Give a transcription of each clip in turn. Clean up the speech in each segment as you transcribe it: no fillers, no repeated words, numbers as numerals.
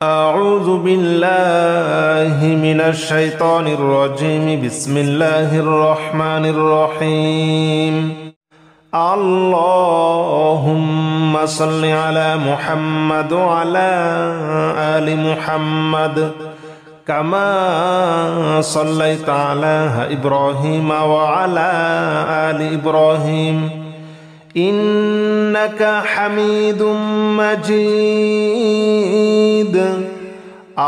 أعوذ بالله من الشيطان الرجيم. بسم الله الرحمن الرحيم. اللهم صل على محمد وعلى آل محمد كما صليت على إبراهيم وعلى آل إبراهيم إنك حميد مجيد.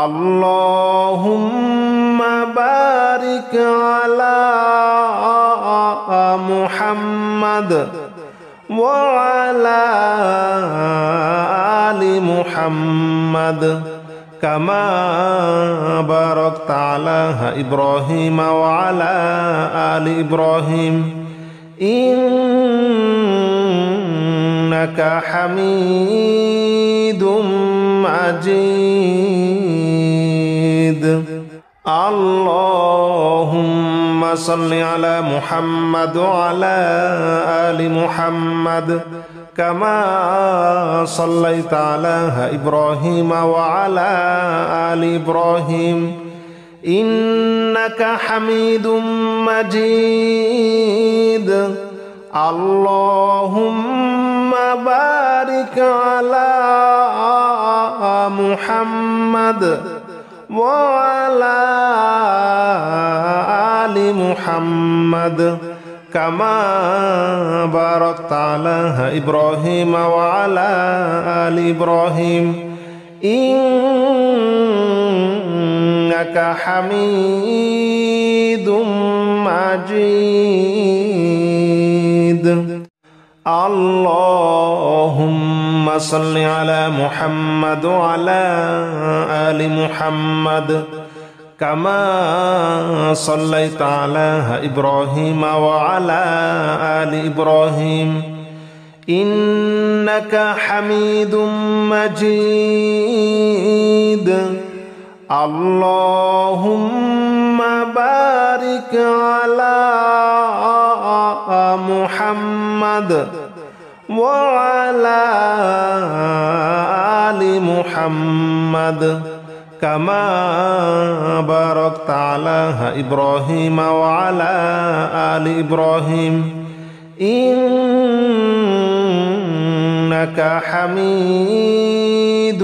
اللهم بارك على محمد وعلى آل محمد كما باركت على إبراهيم وعلى آل إبراهيم إنك حميد مجيد. اللهم صل على محمد وعلى آل محمد كما صليت على إبراهيم وعلى آل إبراهيم إنك حميد مجيد. اللهم بارك على محمد وعلى آل محمد كما باركت على إبراهيم وعلى آل إبراهيم إنك حميد مجيد. اللهم صل على محمد وعلى آل محمد كما صليت على إبراهيم وعلى آل إبراهيم إنك حميد مجيد. اللهم بارك على محمد وعلى آل محمد كما باركت على إبراهيم وعلى آل إبراهيم إنك حميد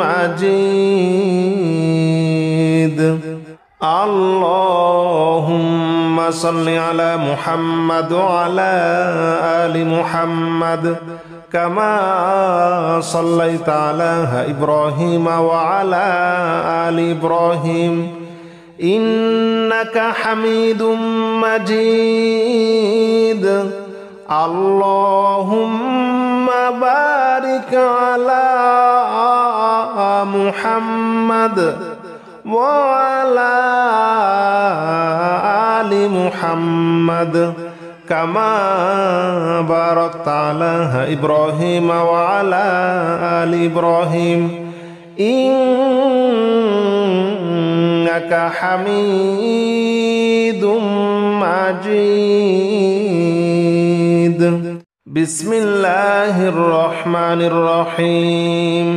مجيد. اللهم صل على محمد وعلى آل محمد كما صليت على إبراهيم وعلى آل إبراهيم إنك حميد مجيد. اللهم بارك على محمد وعلى آل محمد كما باركت على إبراهيم وعلى آل إبراهيم إنك حميد مجيد. بسم الله الرحمن الرحيم.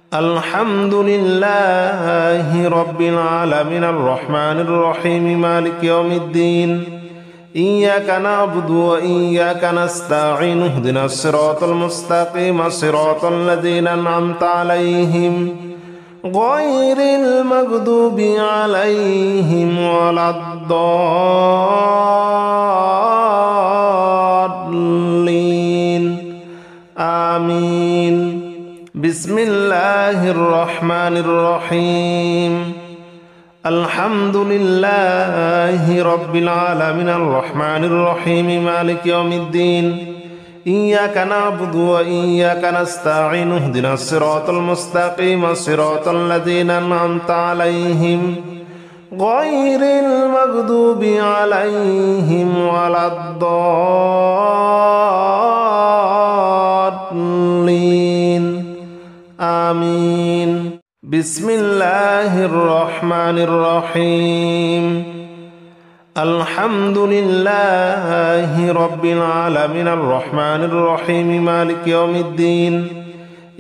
الحمد لله رب العالمين الرحمن الرحيم مالك يوم الدين إياك نعبد وإياك نستعين اهدنا الصراط المستقيم صراط الذين أنعمت عليهم غير المغضوب عليهم ولا الضالين آمين. بسم الله الرحمن الرحيم. الحمد لله رب العالمين الرحمن الرحيم مالك يوم الدين إياك نعبد وإياك نستعين اهدنا الصراط المستقيم صراط الذين أنعمت عليهم غير المغضوب عليهم ولا الضالين آمين. بسم الله الرحمن الرحيم. الحمد لله رب العالمين الرحمن الرحيم مالك يوم الدين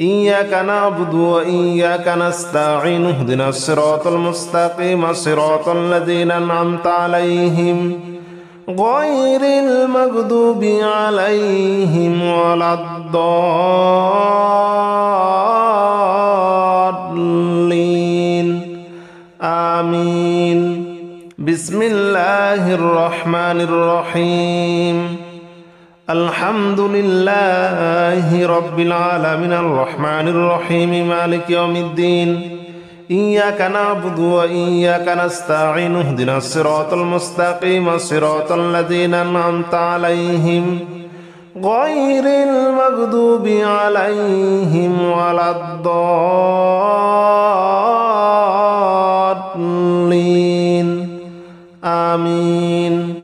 إياك نعبد وإياك نستعين اهدنا الصراط المستقيم صراط الذين أنعمت عليهم غير المغضوب عليهم ولا الضالين آمين. بسم الله الرحمن الرحيم. الحمد لله رب العالمين الرحمن الرحيم مالك يوم الدين إياك نعبد وإياك نستعين اهدنا الصراط المستقيم صراط الذين أنعمت عليهم غير المغضوب عليهم ولا الضالين آمين.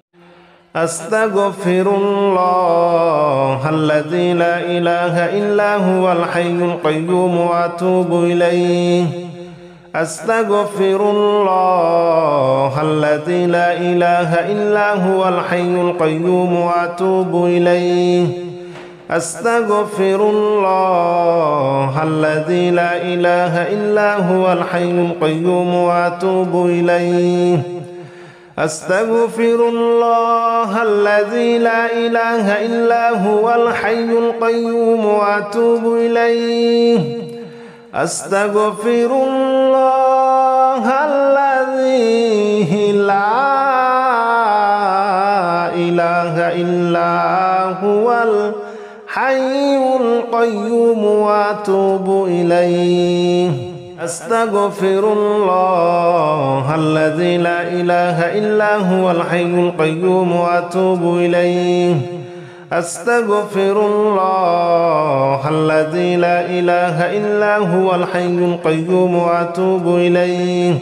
أستغفر الله الذي لا إله إلا هو الحي القيوم وأتوب إليه. أستغفر الله الذي لا إله إلا هو الحي القيوم وأتوب إليه. أستغفر الله الذي لا إله إلا هو الحي القيوم وأتوب إليه. أستغفر الله الذي لا إله إلا هو الحي القيوم وأتوب إليه. أستغفر الله الذي لا إله إلا هو الحي القيوم وأتوب إليه. أستغفر الله الذي لا إله إلا هو الحي القيوم وأتوب إليه. أستغفر الله الذي لا إله إلا هو الحي القيوم وأتوب إليه.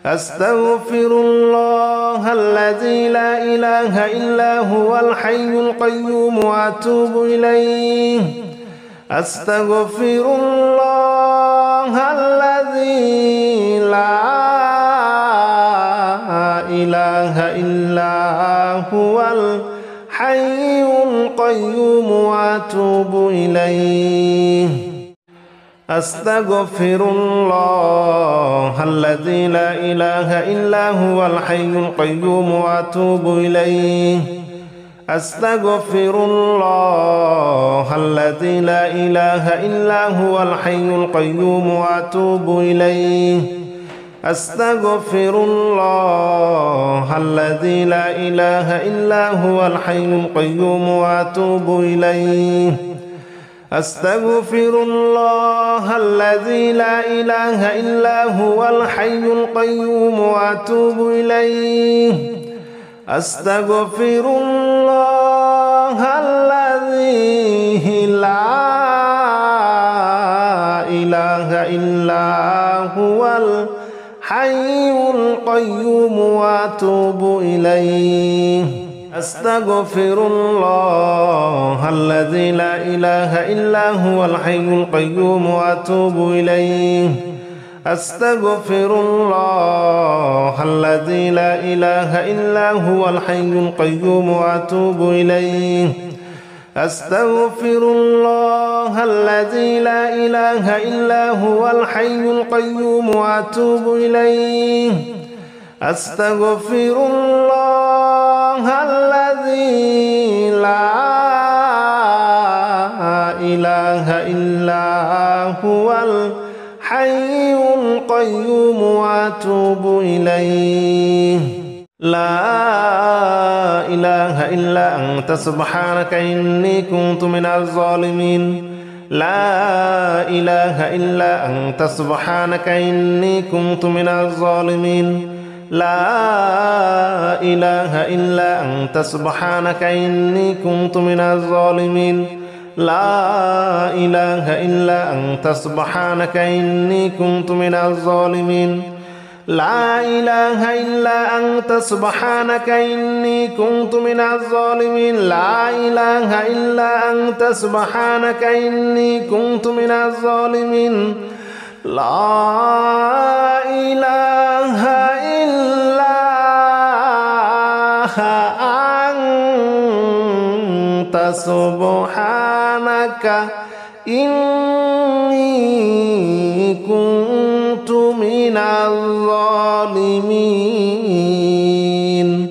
أستغفر الله الذي لا إله إلا هو الحي القيوم وأتوب إليه. أستغفر الله الذي لا إله إلا هو الحي القيوم وأتوب إليه. أستغفر الله الذي لا إله إلا هو الحي القيوم وأتوب إليه. أستغفر الله الذي لا إله إلا هو الحي القيوم وأتوب إليه. أستغفر الله الذي لا إله إلا هو الحي القيوم وأتوب إليه. أستغفر الله الذي لا إله إلا هو الحي القيوم وأتوب إليه. أستغفر الله الذي لا إله إلا هو الحي القيوم وأتوب إليه. أستغفر الله الذي لا إله إلا هو الحي القيوم وأتوب إليه. أستغفر الله الذي لا إله إلا هو الحي القيوم وأتوب إليه. أستغفر الله الذي لا إله إلا هو الحي القيوم وأتوب إليه. أستغفر الله الذي لا إله إلا هو الحي القيوم وأتوب إليه. لا إله إلا أنت سبحانك إني كنت من الظالمين. لا إله إلا أنت سبحانك إني كنت من الظالمين. لا إله إلا أنت سبحانك إني كنت من الظالمين. لا إله إلا أنت سبحانك إني كنت من الظالمين. لا إله إلا أنت سبحانك إني كنت من الظالمين. لا إله إلا أنت سبحانك إني كنت من الظالمين. لا إله إلا أنت سبحانك إني كنت من الظالمين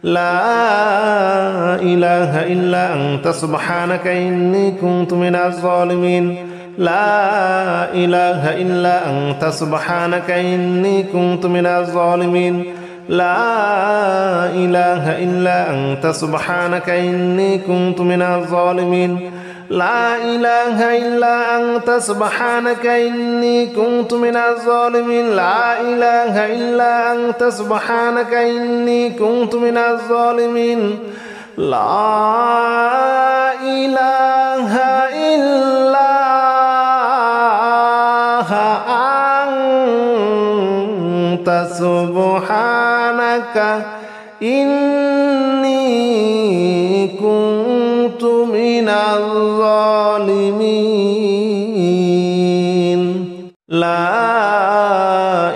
لا إله إلا أنت سبحانك إني كنت من الظالمين لا إله إلا أنت سبحانك إني كنت من الظالمين لا إله إلا أنت سبحانك إني كنت من الظالمين لا إله إلا أنت سبحانك إني كنت من الظالمين لا إله إلا أنت سبحانك إني كنت من الظالمين لا إله إلا أنت سبحانك إني كنت من الظالمين لا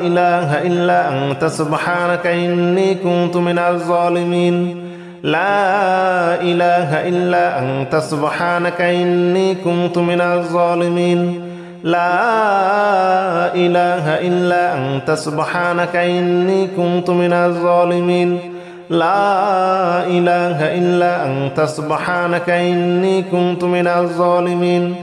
إله إلا أنت سبحانك إني كنت من الظالمين لا إله إلا أنت سبحانك إني كنت من الظالمين لا إله إلا أنت سبحانك إني كنت من الظالمين لا إله إلا أنت سبحانك إني كنت من الظالمين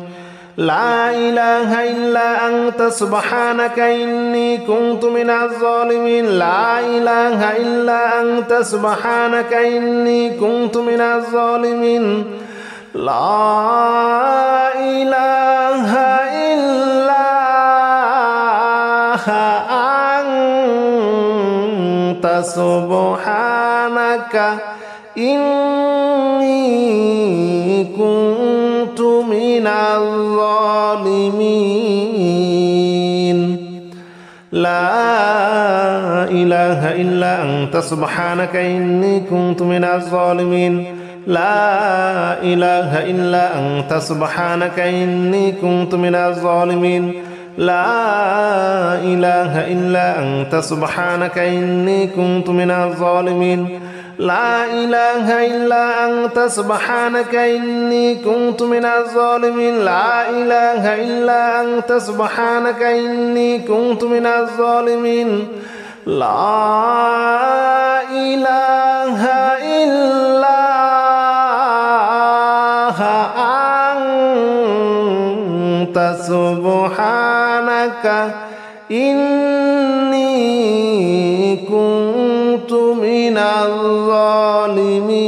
لا إله إلا أنت سبحانك إني كنت من الظالمين لا إله إلا أنت سبحانك إني كنت من الظالمين لا إله إلا أنت سبحانك إني كنت من الظالمين لا إله إلا أنت سبحانك إني كنت من الظالمين لا إله إلا أنت سبحانك إني كنت من الظالمين لا إله إلا أنت سبحانك إني كنت من الظالمين لا إله إلا أنت سبحانك إني كنت من الظالمين لا إله إلا أنت سبحانك إني كنت من الظالمين لا إله إلا أنت سبحانك إني كنت من الظالمين